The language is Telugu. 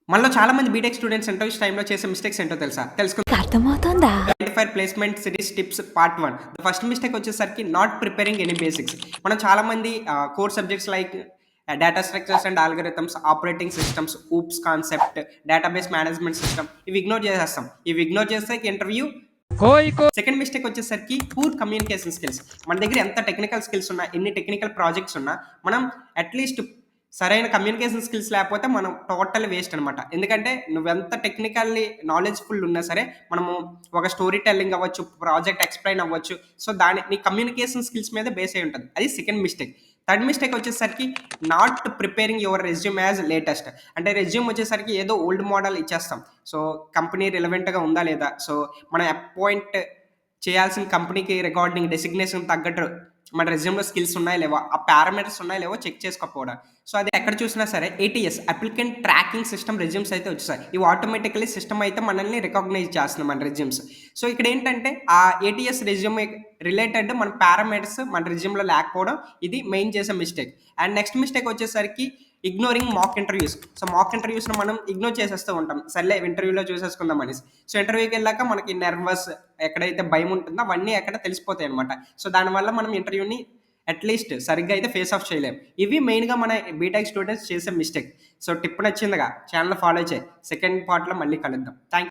మనలో చాలా మంది బీటెక్ స్టూడెంట్స్ ఇంటర్వ్యూస్ టైమ్‌లో చేసే మిస్టేక్స్ ఏంటో తెలుసా? అర్థమవుతోందా? Identify placement series tips part 1. The first mistake వచ్చేసరికి నాట్ ప్రిపేరింగ్ ఎనీ బేసిక్స్. మనం చాలా మంది core subjects like data structures and algorithms, operating systems, OOPs concept, database management system ఇవి ఇగ్నోర్ చేసేస్తాం. ఇవి ఇగ్నోర్ చేస్తే ఇంటర్వ్యూ సెకండ్ మిస్టేక్ వచ్చేసరికి పూర్ కమ్యూనికేషన్ స్కిల్స్. మన దగ్గర ఎంత టెక్నికల్ స్కిల్స్ ఉన్నా, ఎన్ని టెక్నికల్ ప్రాజెక్ట్స్ ఉన్నా, మనం అట్‌లీస్ట్ సరైన కమ్యూనికేషన్ స్కిల్స్ లేకపోతే మనం టోటల్ వేస్ట్ అనమాట. ఎందుకంటే నువ్వెంత టెక్నికల్లీ నాలెడ్జ్‌ఫుల్ ఉన్నా సరే, మనము ఒక స్టోరీ టెల్లింగ్ అవ్వచ్చు, ప్రాజెక్ట్ ఎక్స్‌ప్లెయిన్ అవ్వచ్చు. సో, నీ కమ్యూనికేషన్ స్కిల్స్ మీద బేస్ అయ్యి ఉంటది. అది సెకండ్ మిస్టేక్. థర్డ్ మిస్టేక్ వచ్చేసరికి not preparing your resume as latest. అంటే రెజ్యూమ్ వచ్చేసరికి ఏదో ఓల్డ్ మోడల్ ఇచ్చేస్తాం. సో, కంపెనీ రిలవెంట్‌గా ఉందా లేదా? సో, మనం అపాయింట్ చేయాల్సిన కంపెనీకి రిగార్డింగ్ డెసిగ్నేషన్ తగ్గట్టు మన రెజ్యూమ్‌లో స్కిల్స్ ఉన్నాయా లేవా? ఆ పారామీటర్స్ ఉన్నాయో లేవో చెక్ చేసుకోకపోవడం. సో, అది ఎక్కడ చూసినా సరే ATS applicant tracking system resumes అయితే వచ్చేసాయి. ఇవి ఆటోమేటికల్లీ సిస్టమ్ అయితే మనల్ని రికగ్నైజ్ చేస్తుంది మన రెజ్యూమ్స్. సో, ఇక్కడ ఏంటంటే ఆ ఏటీఎస్ రెజ్యూమ్ రిలేటెడ్ మన పారామీటర్స్ మన రెజ్యూమ్‌లో లేకపోవడం ఇది మెయిన్ చేసే మిస్టేక్. అండ్ నెక్స్ట్ మిస్టేక్ వచ్చేసరికి ఇగ్నోరింగ్ మాక్ ఇంటర్వ్యూస్. సో, మాక్ ఇంటర్వ్యూస్‌ని మనం ఇగ్నోర్ చేసేస్తూ ఉంటాం. సర్లే ఇంటర్వ్యూలో చూసేసుకుందాం అనేసి. సో, ఇంటర్వ్యూకెళ్ళాక మనకి నెర్వస్ ఎక్కడైతే భయం ఉంటుందో అవన్నీ అక్కడ తెలిసిపోతాయన్నమాట. సో, దానివల్ల మనం ఇంటర్వ్యూని అట్‌లీస్ట్ సరిగ్గా అయితే ఫేస్ ఆఫ్ చేయలేం. ఇవి మెయిన్‌గా మన బీటెక్ స్టూడెంట్స్ చేసే మిస్టేక్. సో, టిప్ నచ్చిందిగా ఛానెల్ ఫాలో చేయి. సెకండ్ పార్ట్‌లో మళ్ళీ కలుద్దాం. థాంక్